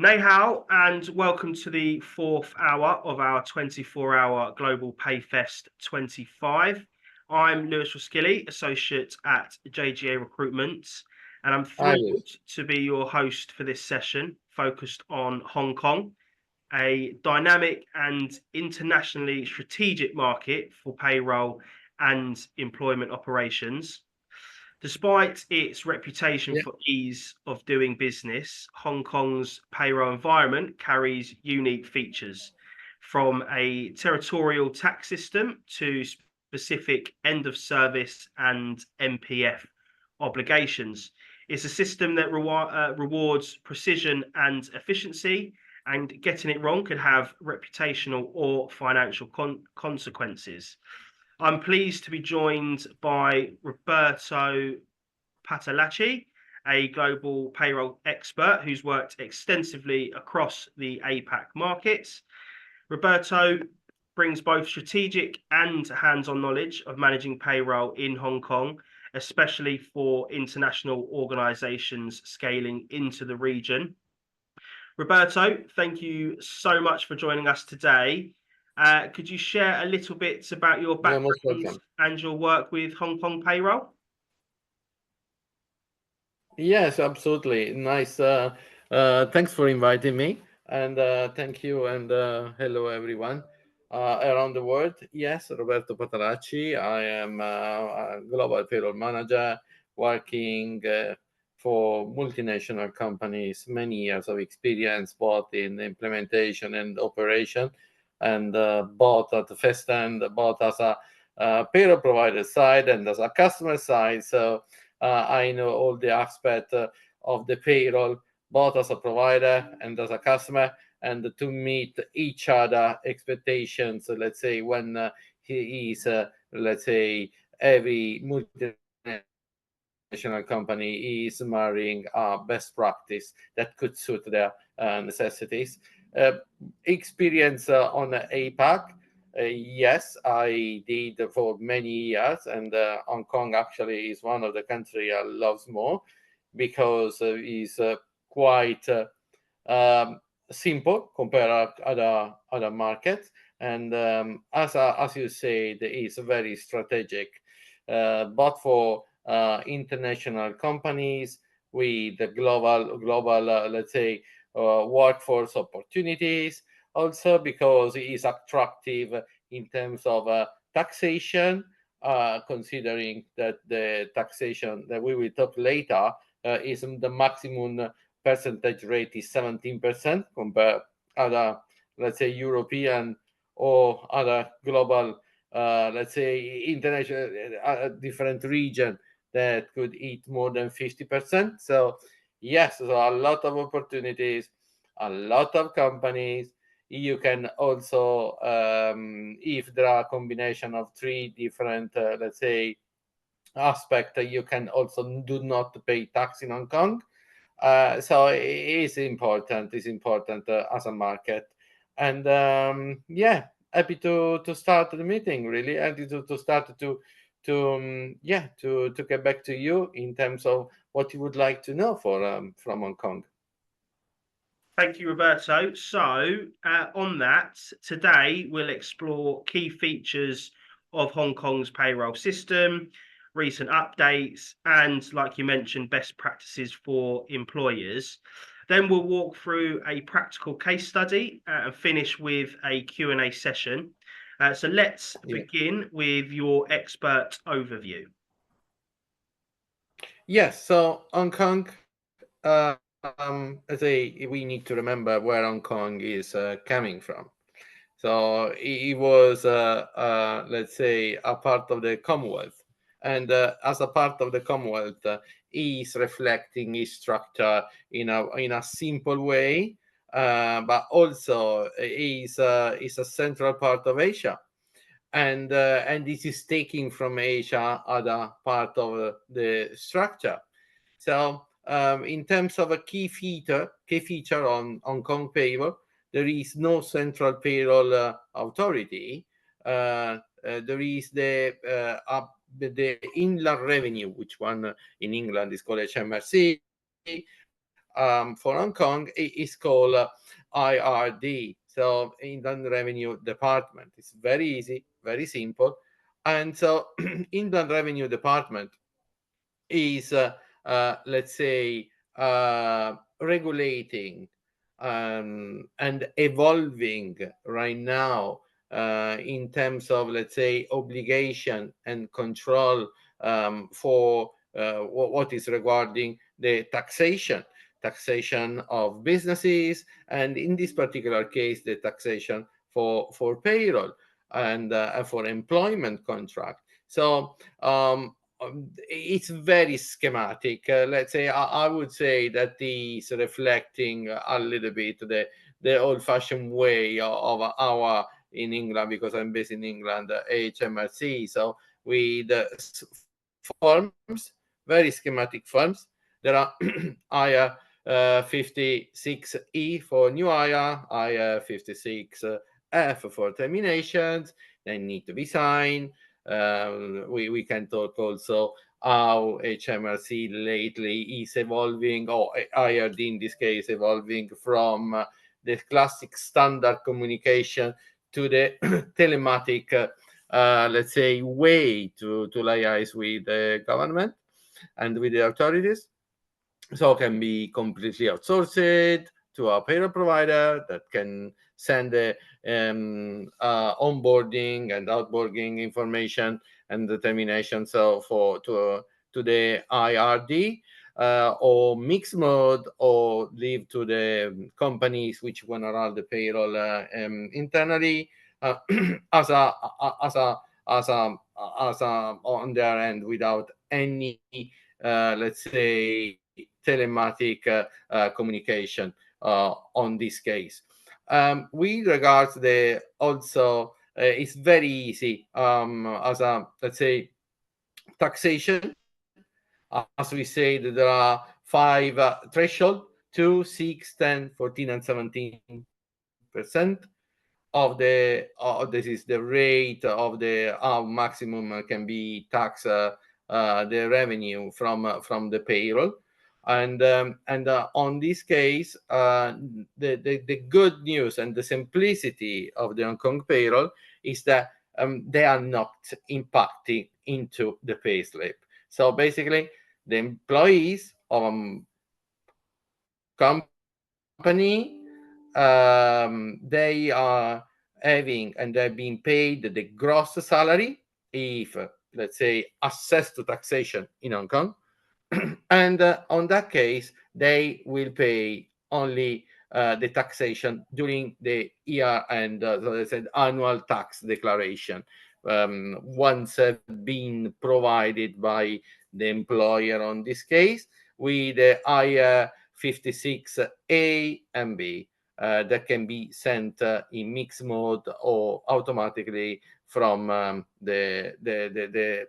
Nei hao, and welcome to the fourth hour of our 24-hour Global Pay Fest 25. I'm Lewis Roskilly, Associate at JGA Recruitment, and I'm thrilled to be your host for this session focused on Hong Kong, a dynamic and internationally strategic market for payroll and employment operations. Despite its reputation for ease of doing business, Hong Kong's payroll environment carries unique features, from a territorial tax system to specific end of service and MPF obligations. It's a system that rewards precision and efficiency, and getting it wrong could have reputational or financial consequences. I'm pleased to be joined by Roberto Patalacci, a global payroll expert who's worked extensively across the APAC markets. Roberto brings both strategic and hands-on knowledge of managing payroll in Hong Kong, especially for international organizations scaling into the region. Roberto, thank you so much for joining us today. Could you share a little bit about your background and your work with Hong Kong payroll? Yes, absolutely. Nice. Thanks for inviting me, and thank you, and hello everyone around the world. Yes, Roberto Patalacci. I am a global payroll manager working for multinational companies, many years of experience both in implementation and operation, and both at the first end, both as a payroll provider side and as a customer side. So I know all the aspects of the payroll, both as a provider and as a customer, and to meet each other expectations. Let's say when he is, let's say, every multinational company is marrying a best practice that could suit their necessities. Experience on APAC. Yes, I did for many years, and Hong Kong actually is one of the countries I love more because it's quite simple compared to other markets, and as you said, it's very strategic, but for international companies with the global let's say workforce opportunities. Also, because it is attractive in terms of taxation, considering that the taxation that we will talk later is the maximum percentage rate is 17% compared other, let's say, European or other global, let's say, international different region that could eat more than 50%. So yes, so a lot of opportunities, a lot of companies. You can also, if there are a combination of three different, let's say, aspects, you can also do not pay tax in Hong Kong. So it is important. It's important as a market. And yeah, happy to start the meeting. Really, happy to start to get back to you in terms of what you would like to know from Hong Kong. Thank you, Roberto. So on that, today we'll explore key features of Hong Kong's payroll system, recent updates, and like you mentioned, best practices for employers. Then we'll walk through a practical case study and finish with a Q&A session. So let's begin with your expert overview. Yes, so Hong Kong, we need to remember where Hong Kong is coming from. So it was, let's say, a part of the Commonwealth. And as a part of the Commonwealth, is reflecting its structure in a simple way, but also is a central part of Asia. And this is taking from Asia other part of the structure. So in terms of a key feature on Hong Kong payroll, there is no central payroll authority. There is the inland revenue, which one in England is called HMRC, for Hong Kong is called IRD, so Inland Revenue Department. It's very easy, very simple. And so Inland Revenue Department is, let's say, regulating and evolving right now in terms of, let's say, obligation and control for what is regarding the taxation of businesses, and in this particular case, the taxation for payroll and for employment contract. So it's very schematic. Let's say I would say that is reflecting a little bit the old-fashioned way of our in England, because I'm based in England, HMRC. So with forms, very schematic forms. There are IR 56E for new hire, IR 56F for terminations. They need to be signed. We can talk also how HMRC lately is evolving, or IRD in this case, evolving from the classic standard communication to the telematic, let's say, way to liaise with the government and with the authorities. So it can be completely outsourced to a payroll provider that can send the onboarding and outboarding information and determination. So to the IRD, or mixed mode, or leave to the companies which want to run the payroll internally as a as a as a as a on their end, without any let's say telematic communication on this case. With regards the also, it's very easy as a, let's say, taxation. As we say, that there are 5 threshold: 2, 6, 10, 14, and 17% of the this is the rate of the maximum can be tax the revenue from the payroll. And on this case, the good news and the simplicity of the Hong Kong payroll is that they are not impacting into the payslip. So basically, the employees of company, they are having and they're being paid the gross salary, if let's say assessed to taxation in Hong Kong. And on that case, they will pay only the taxation during the year and so they said annual tax declaration, once been provided by the employer on this case, with the IR 56A and B that can be sent in mixed mode or automatically from the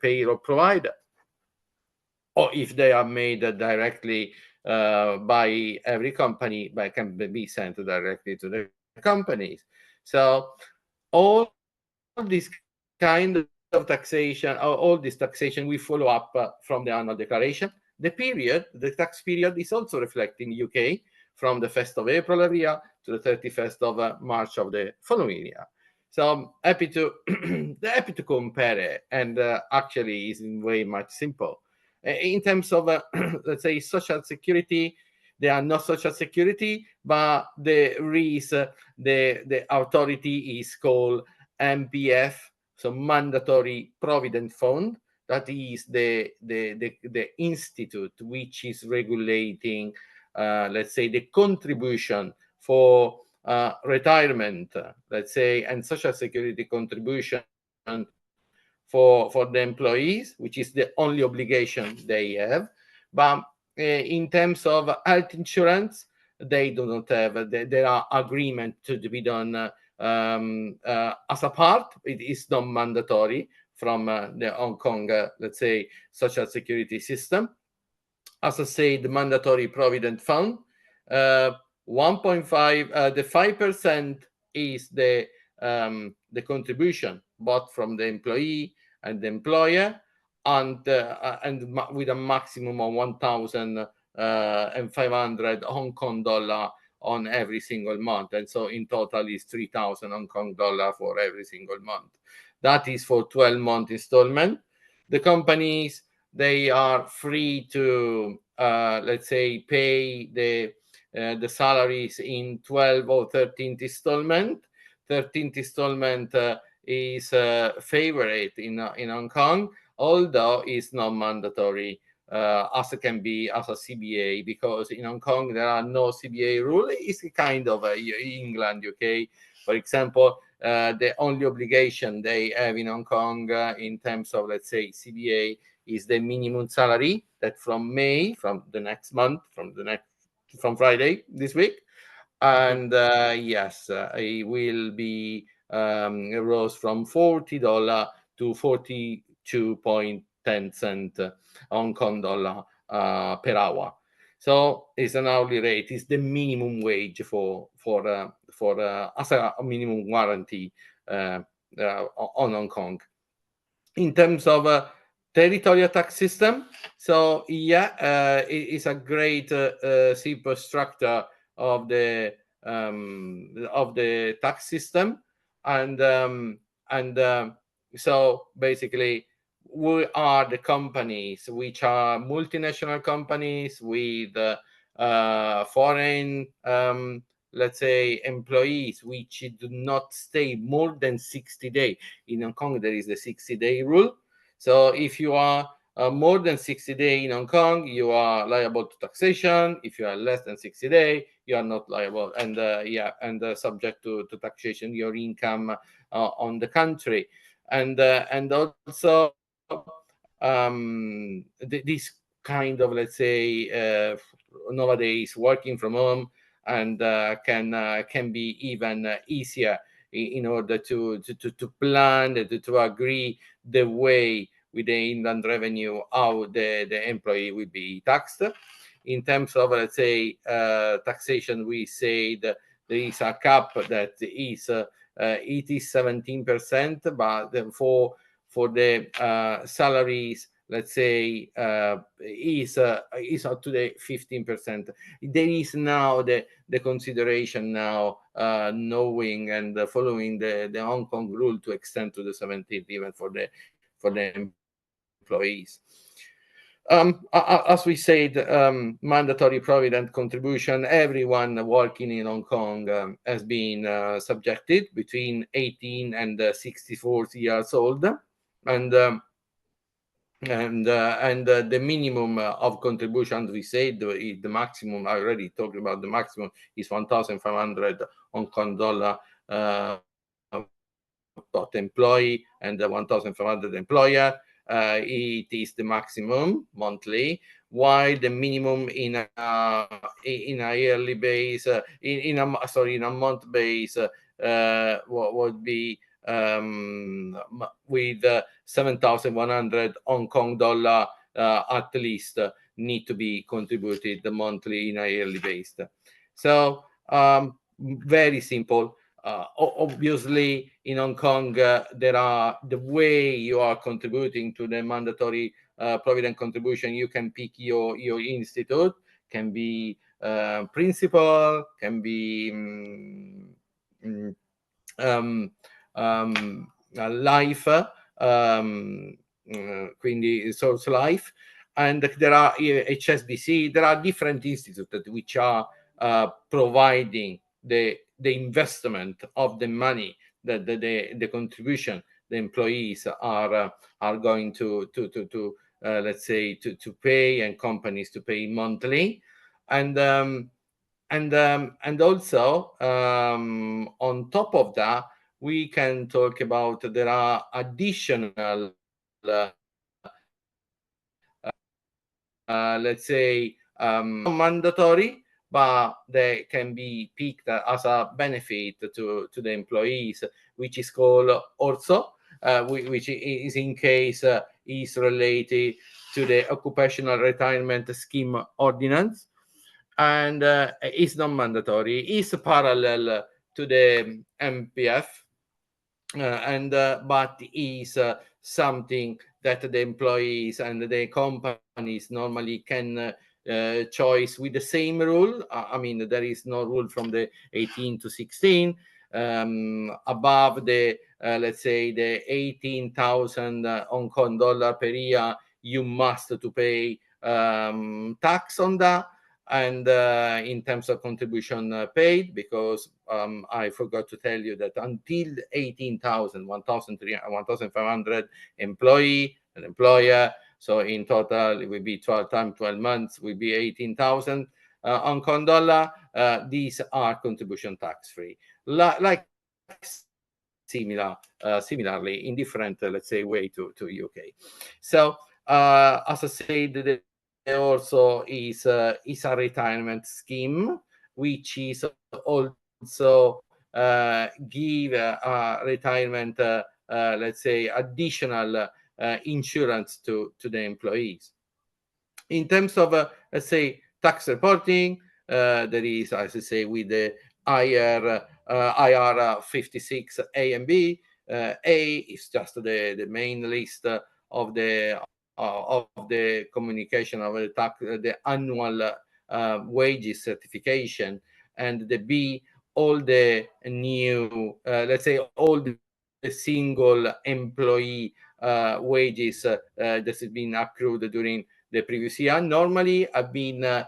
payroll provider, or if they are made directly by every company, but can be sent directly to the companies. So all this kind of taxation, or all this taxation, we follow up from the annual declaration. The tax period is also reflected in UK from the 1st of April every year to the 31st of March of the following year. So I'm happy to happy to compare it, and actually is in way much simple. In terms of let's say social security, they are not social security, but there is the authority is called MPF, so Mandatory Provident Fund. That is the institute which is regulating, let's say, the contribution for retirement, let's say, and social security contribution for the employees, which is the only obligation they have. But in terms of health insurance, they do not have. There are agreements to be done as a part. It is not mandatory from the Hong Kong, let's say, social security system. As I said, the mandatory provident fund, 1.5, the 5% is the contribution, both from the employee and the employer, and with a maximum of 1,000 and 500 Hong Kong dollar on every single month. And so in total is 3,000 Hong Kong dollar for every single month. That is for 12-month installment. The companies, they are free to, let's say, pay the salaries in 12 or 13th installment. 13th installment is favorite in Hong Kong, although it's not mandatory as it can be as a CBA, because in Hong Kong there are no CBA rule. It's kind of England, UK, for example. The only obligation they have in Hong Kong in terms of, let's say, CBA is the minimum salary that from May, from the next month, from Friday this week, and yes, it will be rose from $40 to 42.10 Hong Kong dollar per hour. So it's an hourly rate. It's the minimum wage for as a minimum guarantee on Hong Kong. In terms of territorial tax system, so yeah, it is a great simple structure of the tax system, and so basically we are the companies which are multinational companies with foreign let's say employees which do not stay more than 60 days. In Hong Kong there is the 60-day rule. So if you are more than 60 days in Hong Kong, you are liable to taxation. If you are less than 60 days, you are not liable, and subject to taxation your income on the country, and also this kind of, let's say, nowadays working from home and can be even easier in order to plan, to agree the way with the inland revenue how the employee will be taxed. In terms of, let's say, taxation, we say that there is a cap that is it is 17%, but for the salaries, let's say, is up to the 15%. There is now the consideration now, knowing and following the Hong Kong rule, to extend to the 17th even for the employees. As we said, mandatory provident contribution. Everyone working in Hong Kong has been subjected between 18 and 64 years old, and the minimum of contribution, we said, the maximum. I already talked about the maximum is 1,500 Hong Kong dollar per employee and 1,500 employer. It is the maximum monthly, while the minimum in a yearly base, in a month base, would be with 7,100 Hong Kong dollar at least need to be contributed monthly in a yearly base. So very simple. Obviously, in Hong Kong, there are the way you are contributing to the mandatory provident contribution. You can pick your institute, can be principal, can be life, quindi source life, and there are HSBC. There are different institutes which are providing the investment of the money, that the contribution the employees are going to let's say to pay, and companies to pay monthly, and also on top of that, we can talk about there are additional let's say mandatory, but they can be picked as a benefit to the employees, which is called also, which is in case is related to the occupational retirement scheme ordinance, and is not mandatory, is parallel to the MPF, but is something that the employees and the companies normally can choice with the same rule. I mean, there is no rule from the 18 to 16. Above the let's say the 18,000 Hong Kong dollar per year, you must to pay tax on that. And in terms of contribution paid, because I forgot to tell you that until 18,000, 1,300, 1,500 employee and employer, so in total it will be 12 times 12 months, will be 18,000 Hong Kong dollar. These are contribution tax free, like similarly in different, let's say, way to UK. So as I said, there also is a retirement scheme which is also give retirement, let's say, additional insurance to the employees. In terms of, let's say, tax reporting, there is, as I say, with the IR 56 A and B. A is just the main list of the communication of the tax, the annual wages certification, and the B, all the new, let's say, all the single employee wages that has been accrued during the previous year. Normally have been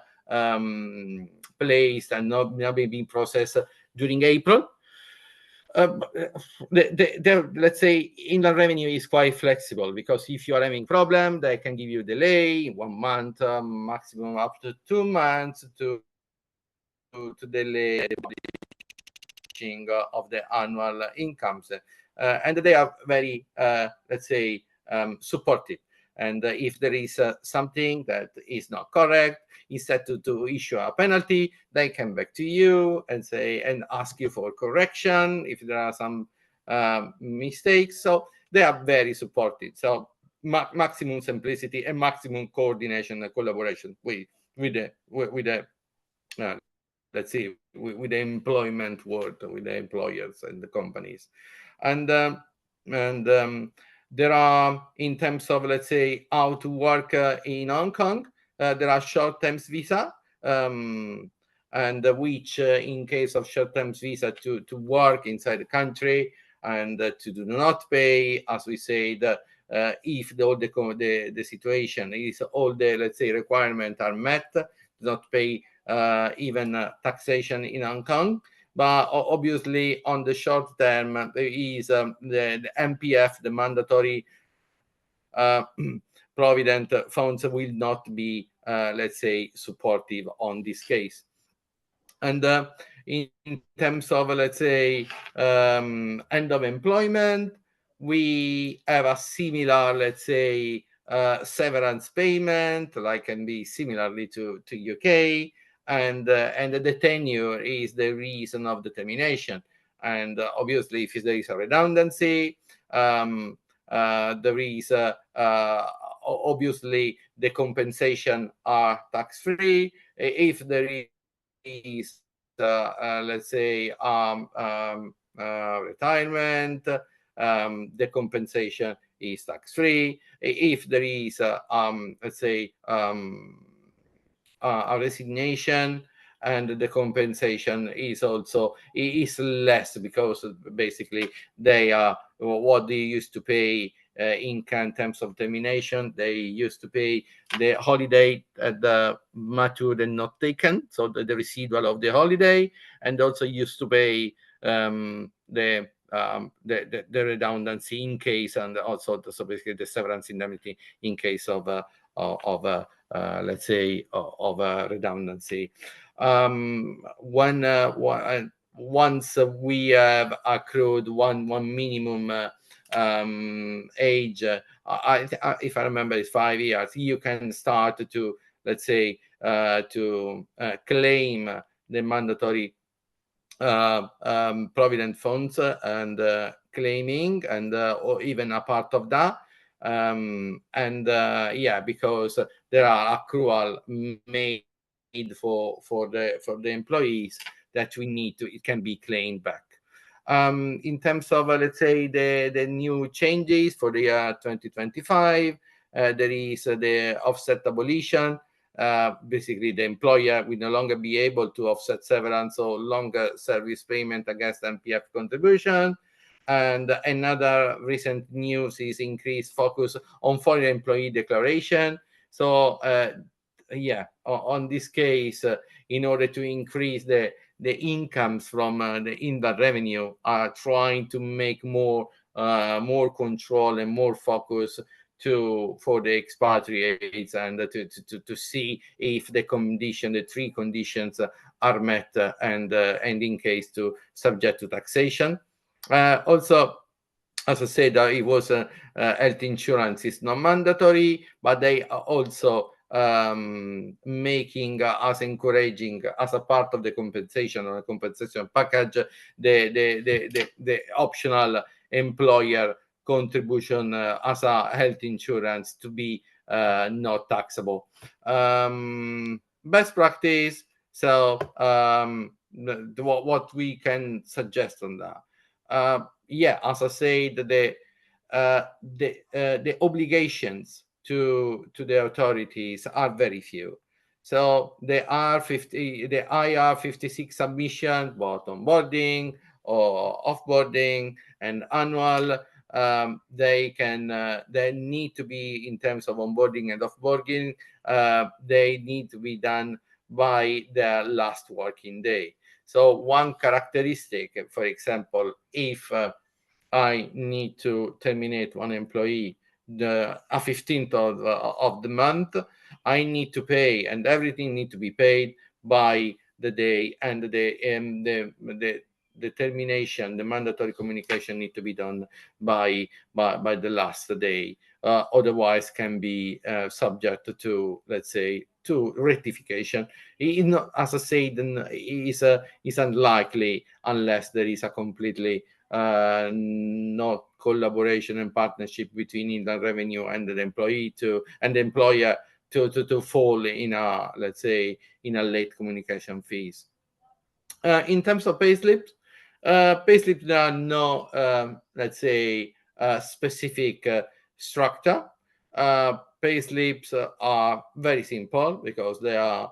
placed and not been processed during April. Let's say inland revenue is quite flexible, because if you are having problem, they can give you delay 1 month, maximum up to 2 months to delay the publishing of the annual incomes, and they are very let's say supportive. And if there is something that is not correct, instead to issue a penalty, they come back to you and say and ask you for correction if there are some mistakes. So they are very supportive. So maximum simplicity and maximum coordination and collaboration with the let's see, with the employment world, with the employers and the companies. And there are, in terms of, let's say, how to work in Hong Kong, there are short-term visa, and which in case of short-term visa to work inside the country and to do not pay, as we said, if the situation is all the, let's say, requirements are met, do not pay even taxation in Hong Kong. But obviously, on the short term, there is the MPF, the mandatory provident funds, will not be, let's say, supportive on this case. And in terms of, let's say, end of employment, we have a similar, let's say, severance payment, like can be similarly to UK, and the tenure is the reason of the termination. And obviously, if there is a redundancy, there is obviously the compensation are tax free. If there is let's say retirement, the compensation is tax free. If there is let's say a resignation, and the compensation is also less, because basically they are what they used to pay in terms of termination. They used to pay the holiday at the matured and not taken, so the residual of the holiday, and also used to pay the redundancy in case, and also so basically the severance indemnity in case of let's say of redundancy. Once we have accrued one minimum age, if I remember, it's 5 years, you can start to, let's say, to claim the mandatory provident funds, and claiming, and or even a part of that. Yeah, because there are accrual made for the employees that we need to, it can be claimed back. In terms of let's say the new changes for the year 2025, there is the offset abolition, basically the employer will no longer be able to offset severance or longer service payment against NPF contribution. And another recent news is increased focus on foreign employee declaration. So yeah, on this case, in order to increase the incomes from the inbound revenue, are trying to make more control and more focus for the expatriates, and to see if the three conditions are met, and in case to subject to taxation. Also, as I said, it was health insurance is not mandatory, but they are also making us encouraging as a part of the compensation or a compensation package the optional employer contribution as a health insurance to be not taxable. Best practice. So what we can suggest on that. Yeah, as I said, the obligations to the authorities are very few. So the IR56 submission, both onboarding or offboarding and annual, they need to be, in terms of onboarding and offboarding, they need to be done by the last working day. So one characteristic, for example, if I need to terminate one employee the 15th of the month, I need to pay, and everything need to be paid by the day, and the termination, the mandatory communication need to be done by the last day. Otherwise, can be subject to, let's say, to rectification. As I said, is unlikely unless there is a completely not collaboration and partnership between Inland Revenue and the employee and the employer to fall in a, let's say, in a late communication fees. In terms of payslips, there are no, let's say, specific structure. Payslips are very simple because they are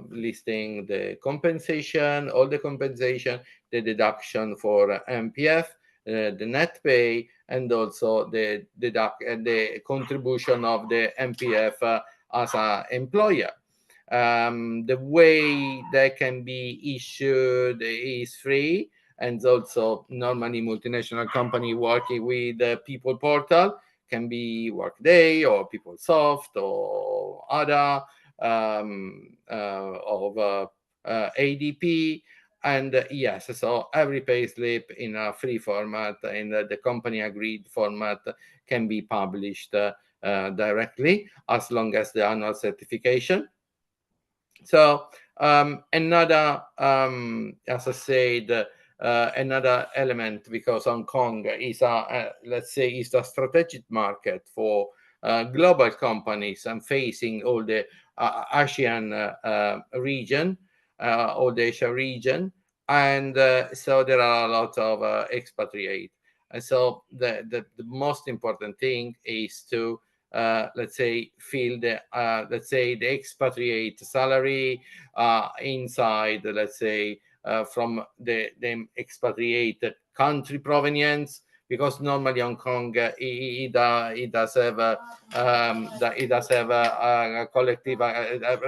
listing the compensation, all the compensation, the deduction for MPF, the net pay, and also the contribution of the MPF as an employer. The way they can be issued is free, and also normally multinational company working with the people portal can be Workday or PeopleSoft or other of ADP. And yes, so every payslip in a free format, in the company agreed format, can be published directly, as long as the annual certification. So another, as I said, another element, because Hong Kong is let's say, is a strategic market for global companies and facing all the Asian region, all the Asia region, and so there are a lot of expatriates. And so the most important thing is to let's say, fill the let's say, the expatriate salary inside, let's say, from the expatriate country provenience, because normally Hong Kong it does have a collective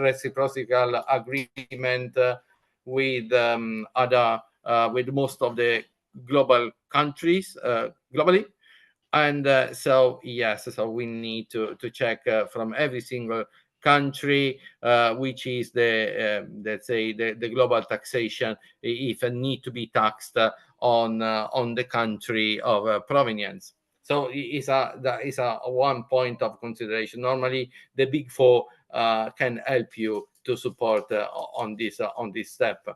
reciprocal agreement with other with most of the global countries globally. And so yes, so we need to check from every single country which is the let's say, the global taxation, if it need to be taxed on the country of provenience. So that is a one point of consideration. Normally the big four can help you to support on this step.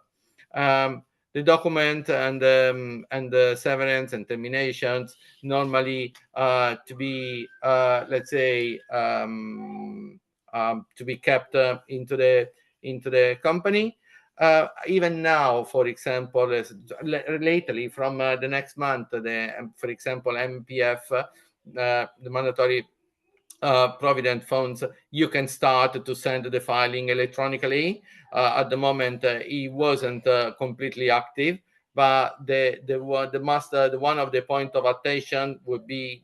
The document and the severance and terminations normally to be let's say, to be kept into the company. Even now, for example, lately from the next month, for example, MPF, the mandatory provident funds, you can start to send the filing electronically. At the moment, it wasn't completely active, but the one of the point of attention would be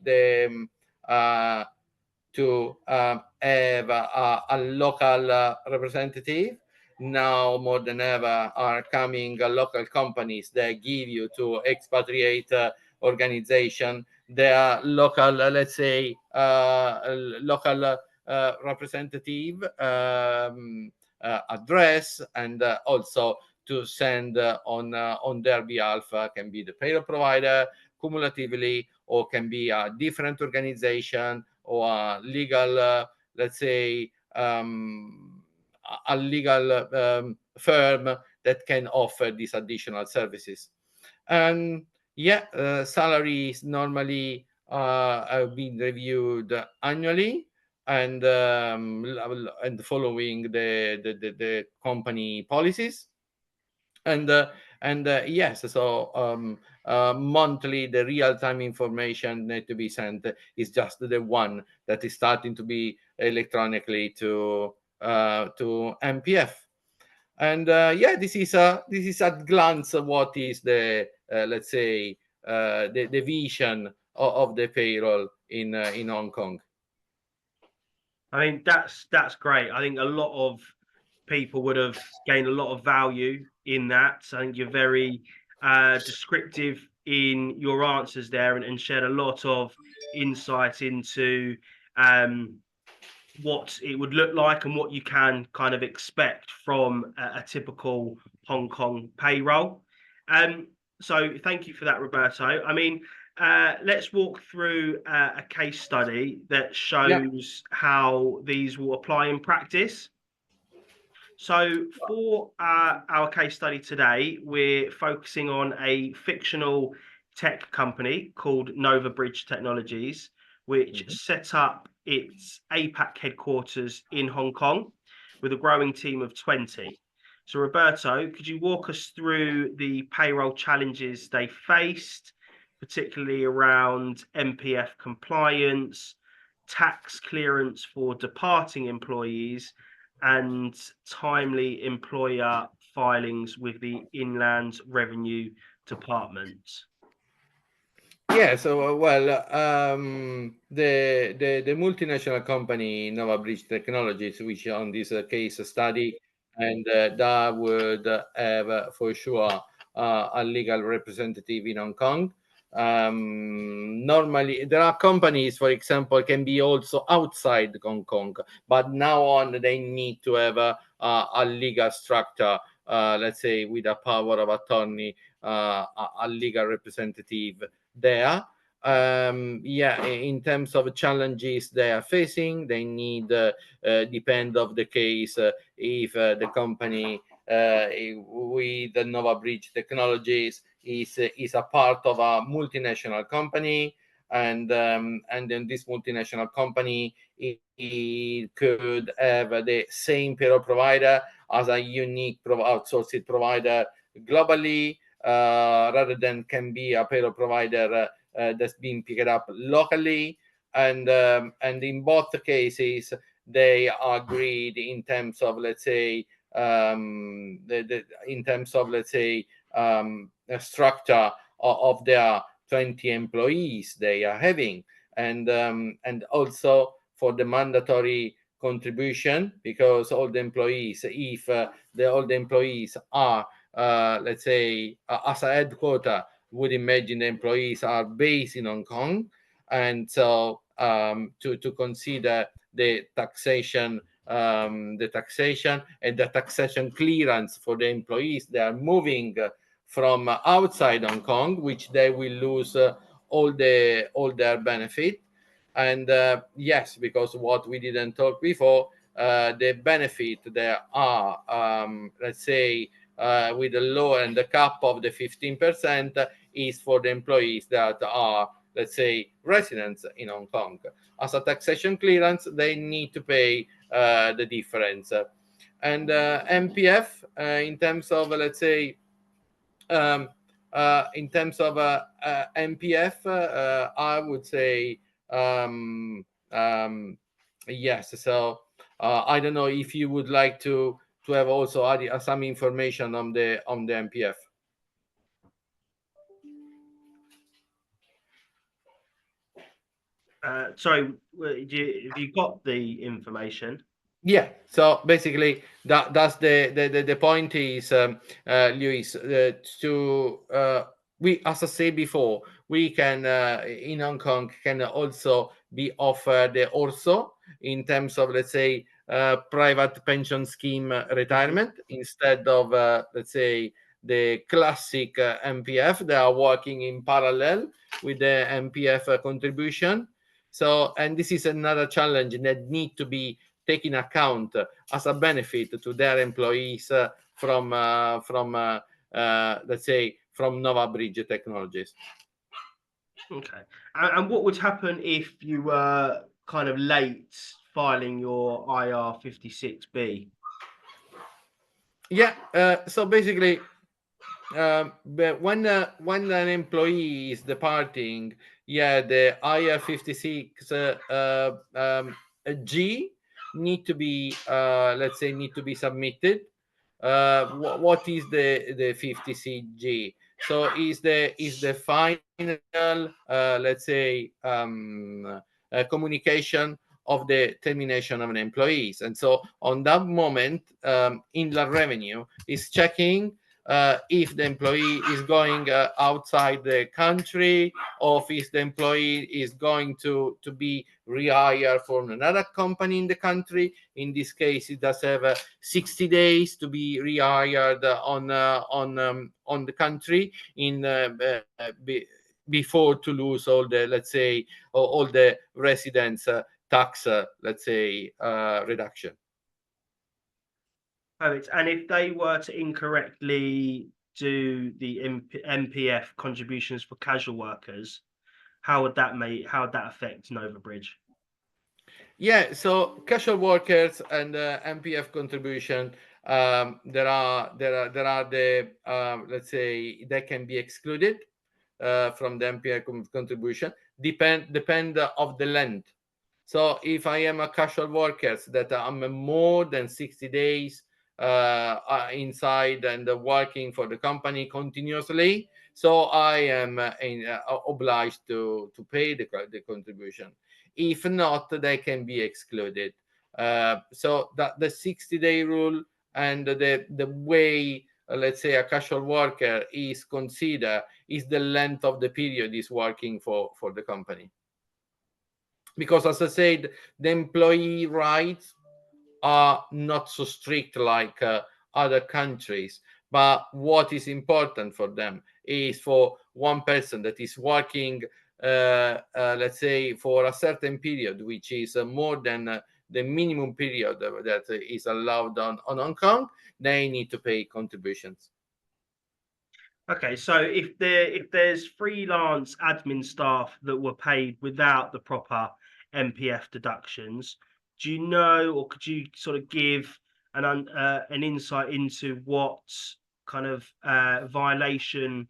to have a local representative. Now more than ever are coming local companies that give you to expatriate organization their local, let's say, local representative address, and also to send on their behalf, can be the payroll provider cumulatively, or can be a different organization, or a legal, let's say, a legal firm that can offer these additional services. And yeah, salaries normally have been reviewed annually, and following the company policies. And yes, so monthly, the real-time information need to be sent is just the one that is starting to be electronically to MPF. And yeah, this is at glance what is the let's say the vision of the payroll in Hong Kong. I mean, that's great. I think a lot of people would have gained a lot of value in that. So I think you're very descriptive in your answers there, and shared a lot of insight into um, what it would look like and what you can kind of expect from a typical Hong Kong payroll. Um, so thank you for that, Roberto. I mean, let's walk through a case study that Yeah. shows how these will apply in practice. So, for our case study today, we're focusing on a fictional tech company called Nova Bridge Technologies, which Mhm. set up its APAC headquarters in Hong Kong with a growing team of 20. So, Roberto, could you walk us through the payroll challenges they faced, particularly around MPF compliance, tax clearance for departing employees, and timely employer filings with the Inland Revenue Department? Yeah, so the multinational company Nova Bridge Technologies, which on this case study, and that would have for sure a legal representative in Hong Kong. Normally, there are companies, for example, can be also outside Hong Kong, but now on they need to have a legal structure, let's say with a power of attorney, a legal representative there. Yeah, in terms of challenges they are facing, they need depend of the case, if the company with the Nova Bridge Technologies is a part of a multinational company, and then this multinational company, it could have the same payroll provider as a unique outsourced provider globally, rather than can be a payroll provider that's being picked up locally. And in both cases, they agreed in terms of, let's say, in terms of, let's say, a structure of their 20 employees they are having, and also for the mandatory contribution, because all the employees, if all the employees are, let's say, as a headquarter, would imagine the employees are based in Hong Kong, and so to consider the taxation and the taxation clearance for the employees, they are moving from outside Hong Kong, which they will lose all their benefit. And yes, because what we didn't talk before, the benefit there are, let's say, with the low and the cap of the 15% is for the employees that are, let's say, residents in Hong Kong. As a taxation clearance, they need to pay the difference. And MPF, in terms of, let's say, um, in terms of MPF, I would say, um, Yes. So I don't know if you would like to have also some information on the MPF. Sorry, have you got the information? Yeah. So basically, that's the point is, Luis, to we, as I said before, we can in Hong Kong can also be offered also in terms of, let's say, private pension scheme Hmm. retirement instead of, let's say, the classic MPF. They are working in parallel with the MPF contribution. So, and this is another challenge that need to be taking account as a benefit to their employees from let's say from Nova Bridge Technologies. Okay. And what would happen if you were kind of late filing your IR56B? Yeah. So basically, but when an employee is departing, yeah, the IR56 G need to be, let's say, need to be submitted. What is the 50CG? So is the final, let's say, communication of the termination of an employees. And so on that moment, inland revenue is checking if the employee is going outside the country, or if the employee is going to be rehired from another company in the country. In this case, it does have 60 days to be rehired on the country in before to lose all the, let's say, all the residence tax, let's say, reduction. Perfect. And if they were to incorrectly do the MPF contributions for casual workers, how would that affect Nova Bridge? Yeah, so casual workers and MPF contribution, there are the, let's say, they can be excluded from the MPF contribution. Depend of the length. So if I am a casual worker that I'm more than 60 days inside and working for the company continuously, so I am obliged to pay the contribution. If not, they can be excluded. So that the 60-day rule and the way, let's say, a casual worker is considered is the length of the period is working for the company. Because as I said, the employee rights are not so strict like other countries. But what is important for them is for one person that is working, let's say, for a certain period, which is more than the minimum period that is allowed on Hong Kong, they need to pay contributions. Okay, so if there's freelance admin staff that were paid without the proper MPF deductions, do you know, or could you sort of give an insight into what kind of violation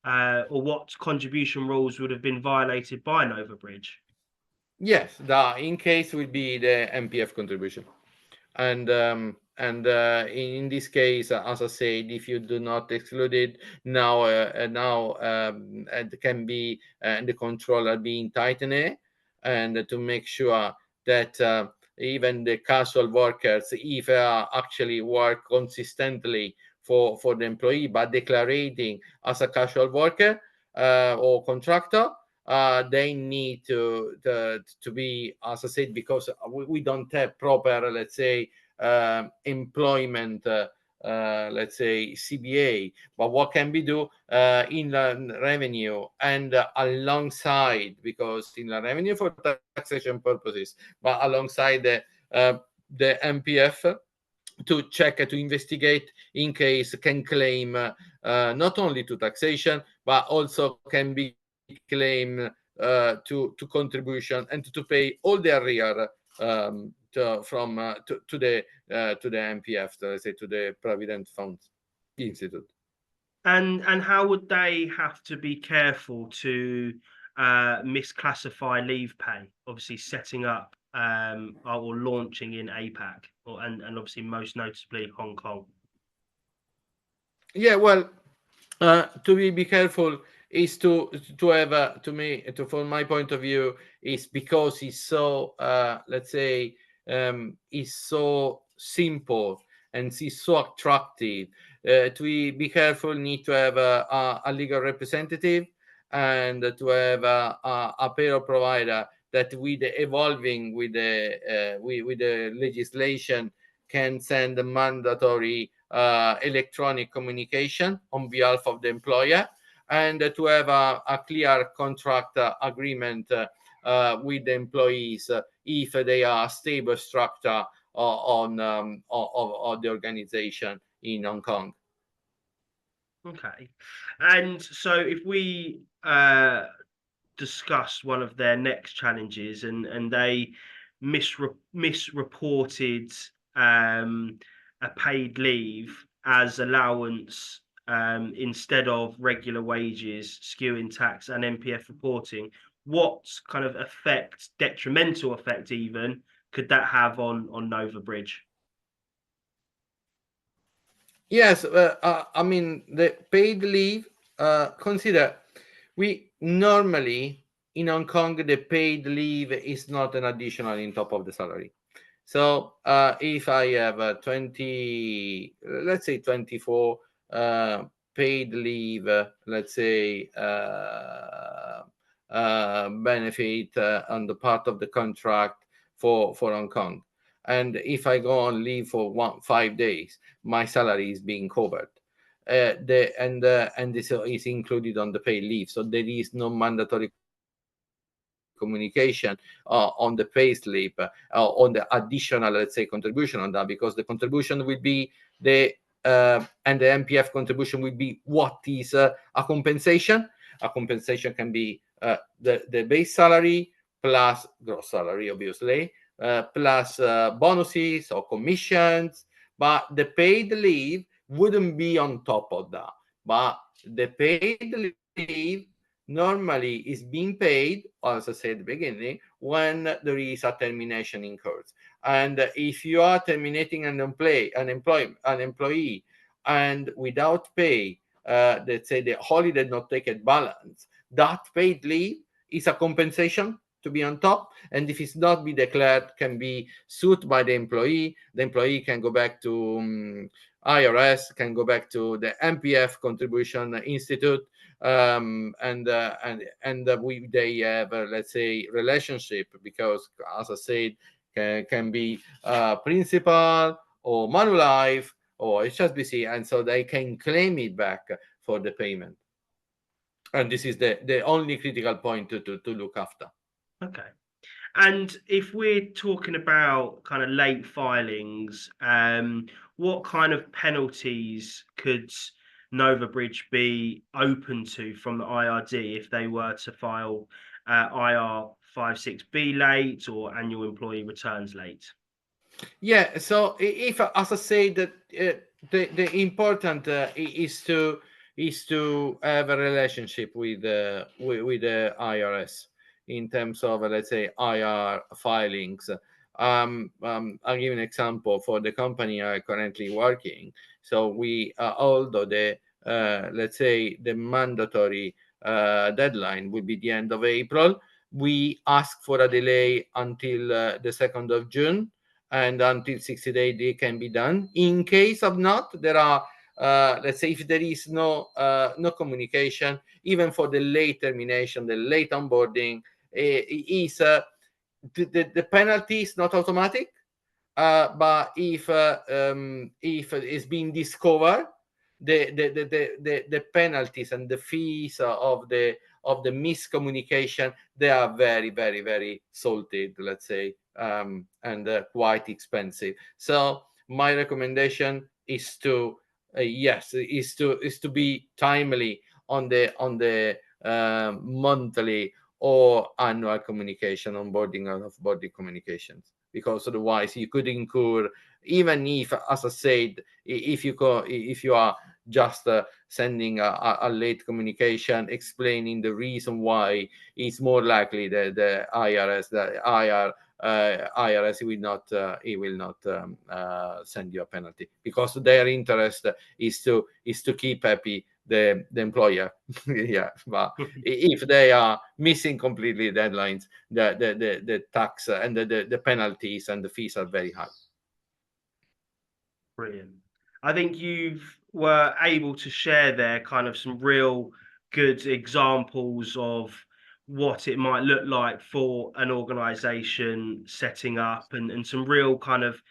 or what contribution rules would have been violated by Nova Bridge? Yes, the in case will be the MPF contribution. And in this case, as I said, if you do not exclude it now, it can be the controller being tightened, and to make sure that even the casual workers, if actually work consistently for the employee, but declaring as a casual worker or contractor, they need to be, as I said, because we don't have proper, let's say, employment, let's say, CBA. But what can we do in revenue and alongside, because in revenue for taxation purposes, but alongside the MPF, to check, to investigate in case can claim not only to taxation but also can be claim to contribution and to pay all the arrear to the MPF, let's say, to the Provident Fund Institute. And how would they have to be careful to misclassify leave pay? Obviously, setting up or launching in APAC, and obviously most notably Hong Kong? Yeah, well, to be careful is to have from my point of view, is because it's so let's say is so simple and is so attractive. To be careful, need to have a legal representative, and to have a payroll provider that, with the evolving with the legislation, can send a mandatory electronic communication on behalf of the employer, and to have a clear contract agreement with the employees if they are stable structure of the organization in Hong Kong. Okay. And so if we discuss one of their next challenges, and they misreported a paid leave as allowance instead of regular wages, skewing tax and MPF reporting, what kind of effect, detrimental effect even, could that have on Nova Bridge? Yes, I mean, the paid leave, consider, we normally in Hong Kong, the paid leave is not an additional in top of the salary. So if I have 20, let's say 24 paid leave, let's say benefit on the part of the contract for Hong Kong, and if I go on leave for 5 days, my salary is being covered. And this is included on the paid leave, so there is no mandatory communication on the pay slip on the additional, let's say, contribution on that, because the contribution will be the and the MPF contribution will be what is a compensation. A compensation can be the base salary plus gross salary, obviously, plus bonuses or commissions, but the paid leave wouldn't be on top of that. But the paid leave normally is being paid, as I said at the beginning, when there is a termination incurs. And if you are terminating an employee and without pay, let's say the holiday not taken balance, that paid leave is a compensation to be on top, and if it's not be declared, can be sued by the employee. The employee can go back to IRS, can go back to the MPF Contribution Institute, they have let's say relationship, because as I said, can be principal or Manulife or HSBC, and so they can claim it back for the payment. And this is the only critical point to look after. Okay. And if we're talking about kind of late filings, what kind of penalties could Nova Bridge be open to from the IRD if they were to file IR 56B late or annual employee returns late? Yeah, so if, as I say, that the important is to have a relationship with the IRS in terms of, let's say, IR filings. I'll give an example for the company I currently working. So we, although the let's say the mandatory deadline will be the end of April, we ask for a delay until the 2nd of June, and until 60 days they can be done. In case of not, there are let's say, if there is no communication, even for the late termination, the late onboarding, is the penalty is not automatic, but if it's being discovered, the penalties and the fees of the miscommunication, they are very, very, very salted, let's say, and quite expensive. So my recommendation is to is to be timely on the monthly or annual communication, onboarding and offboarding communications, because otherwise you could incur, even if, as I said, if you are just sending a late communication explaining the reason why, it's more likely that the IRS, the IR IRS he will not send you a penalty, because their interest is to keep happy the employer. Yeah, but if they are missing completely deadlines, the tax and the penalties and the fees are very high. Brilliant. I think you've were able to share there kind of some real good examples of what it might look like for an organization setting up, and some real kind of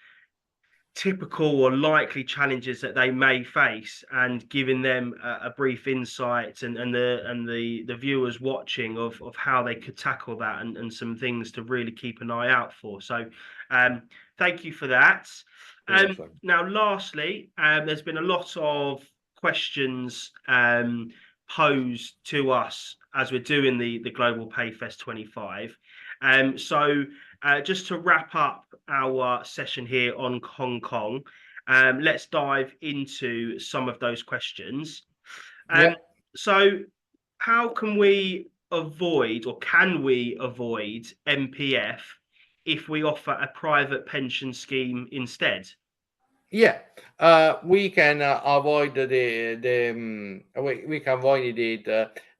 typical or likely challenges that they may face, and giving them a brief insight, and the viewers watching of how they could tackle that, and some things to really keep an eye out for. So thank you for that. Now lastly, there's been a lot of questions posed to us as we're doing the Global Pay Fest 25. So just to wrap up our session here on Hong Kong, let's dive into some of those questions. Yeah. So, how can we avoid, or can we avoid MPF if we offer a private pension scheme instead? Yeah, we can avoid we can avoid it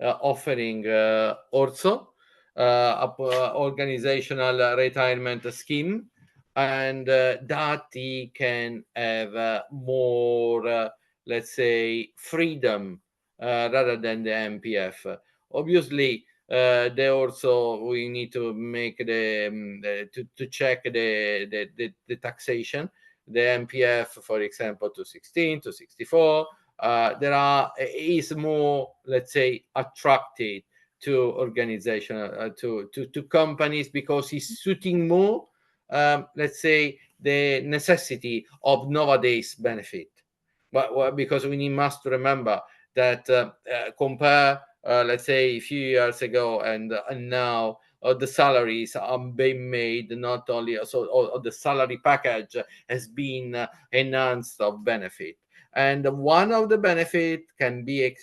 offering also organizational retirement scheme, and that he can have more, let's say, freedom rather than the MPF. Obviously, they also, we need to make to check the taxation. The MPF, for example, to 16, to 64, there is more, let's say, attracted to organization, to companies, because it's suiting more, let's say, the necessity of nowadays benefit. But because we must remember that compare, let's say, a few years ago and now, the salaries are being made, not only so, or the salary package has been enhanced of benefit, and one of the benefit can be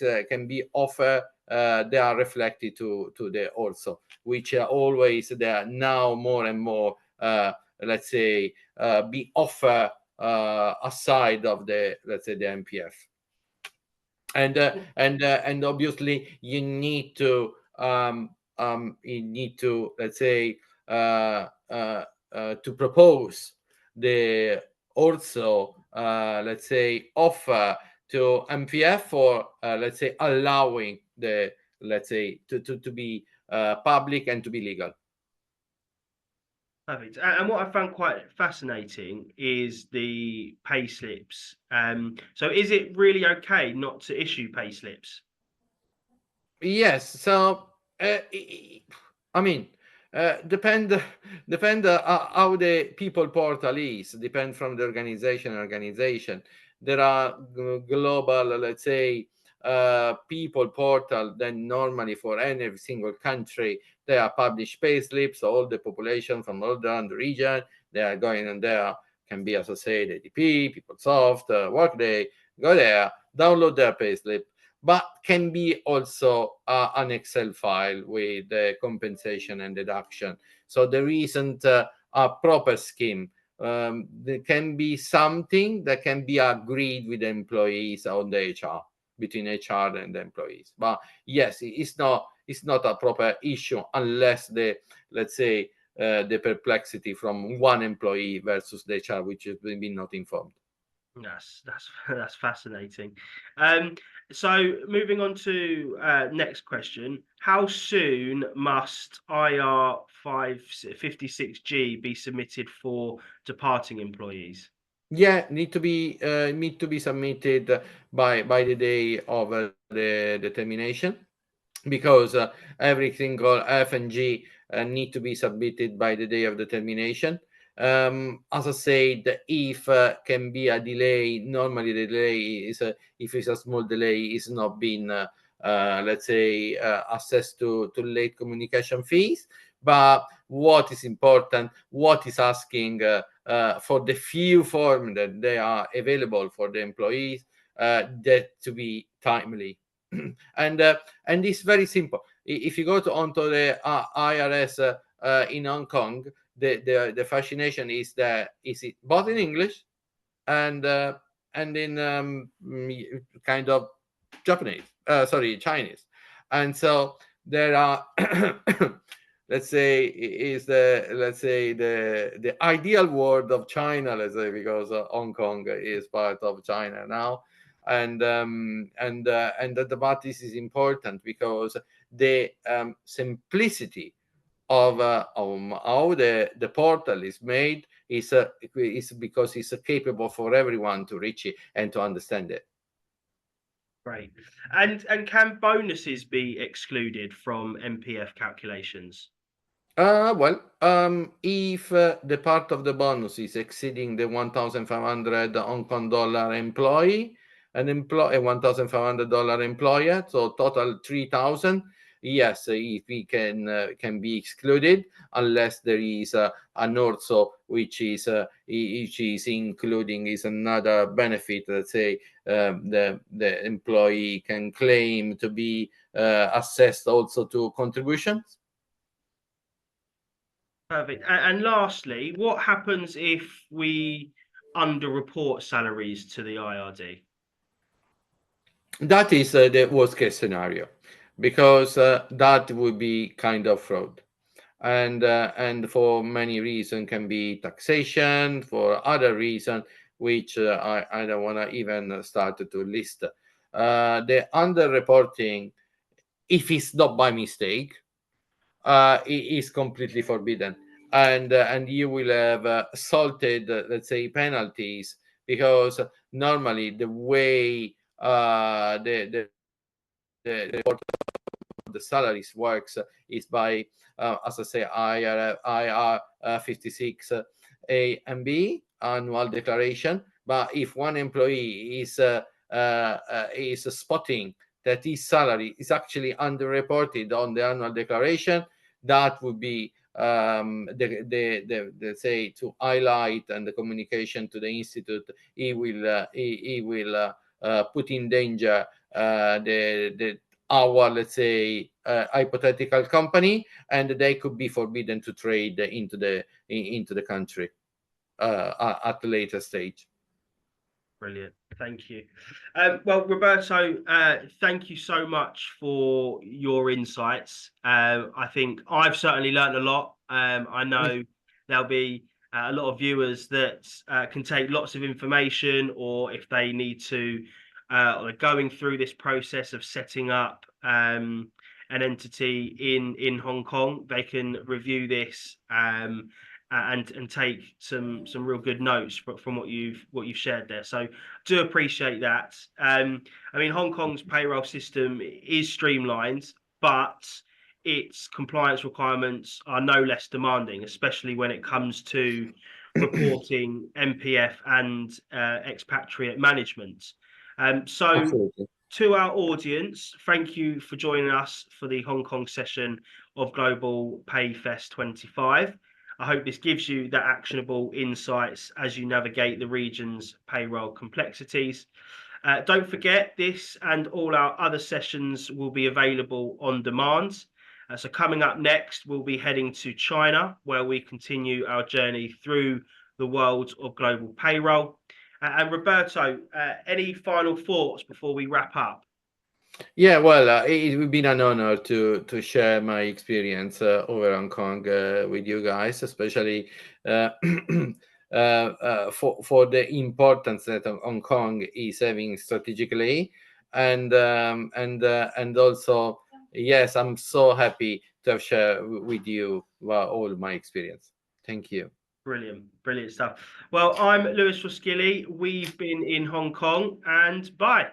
offered, they are reflected to the also, which are always, they are now more and more, let's say, be offered aside of the, let's say, the MPF. And obviously you need to, let's say, to propose the also, let's say, offer to MPF for, let's say, allowing the, let's say, to be public and to be legal. Perfect. And what I found quite fascinating is the pay slips. So is it really okay not to issue pay slips? Yes. So I mean, depend how the people portal is. Depend from the organization. There are global, let's say, people portal. Then normally for any single country, they are published pay slips. All the population from all around the region, they are going on there. Can be associated ADP, PeopleSoft, Workday. Go there, download their pay slip, but can be also an Excel file with the compensation and deduction. So there isn't a proper scheme. There can be something that can be agreed with the employees on the HR, between HR and the employees. But yes, it's not a proper issue unless the, let's say, the perplexity from one employee versus the HR, which has been not informed. That's fascinating. So moving on to next question: how soon must IR 56G be submitted for departing employees? Yeah, need to be submitted by the day of the termination, because every single F and G need to be submitted by the day of the termination. As I said, if can be a delay, normally the delay is, if it's a small delay, is not been, let's say, assessed to late communication fees. But what is important, what is asking for the few form that they are available for the employees, that to be timely. and it's very simple. If you go onto the IRS in Hong Kong, the fascination is that is it both in English and in kind of Japanese, sorry, Chinese, and so there are let's say is the let's say the ideal world of China, let's say, because Hong Kong is part of China now, and but this is important because the simplicity of how the portal is made is because it's capable for everyone to reach it and to understand it. Great. And can bonuses be excluded from MPF calculations? If the part of the bonus is exceeding the 1,500 Hong Kong dollar employee, a $1,500 employer, so total 3,000, yes, if we can be excluded unless there is an also which is including is another benefit. Let's say the employee can claim to be assessed also to contributions. Perfect. And lastly, what happens if we underreport salaries to the IRD? That is the worst case scenario, because that would be kind of fraud, and for many reasons can be taxation, for other reason which I don't want to even start to list. The underreporting, if it's not by mistake, it is completely forbidden, and you will have salted, let's say, penalties, because normally the way the salaries works is by as I say IR 56 A and B annual declaration. But if one employee is spotting that his salary is actually underreported on the annual declaration, that would be the say to highlight, and the communication to the institute, he will put in danger the our, let's say, hypothetical company, and they could be forbidden to trade into the country at the later stage. Brilliant. Thank you. Well, Roberto, thank you so much for your insights. I think I've certainly learned a lot. I know there'll be a lot of viewers that can take lots of information, or if they need to, or going through this process of setting up an entity in Hong Kong, they can review this. And take some real good notes from what you've shared there. So do appreciate that. I mean, Hong Kong's payroll system is streamlined, but its compliance requirements are no less demanding, especially when it comes to reporting MPF and expatriate management. So Absolutely. to our audience, thank you for joining us for the Hong Kong session of Global Pay Fest 25. I hope this gives you the actionable insights as you navigate the region's payroll complexities. Don't forget, this and all our other sessions will be available on demand. So coming up next, we'll be heading to China, where we continue our journey through the world of global payroll. And Roberto, any final thoughts before we wrap up? Yeah, well, it's been an honor to share my experience over Hong Kong with you guys, especially for the importance that Hong Kong is having strategically, and also, yes, I'm so happy to have shared with you all my experience. Thank you. Brilliant, brilliant stuff. Well, I'm Lewis Roskilly. We've been in Hong Kong, and bye.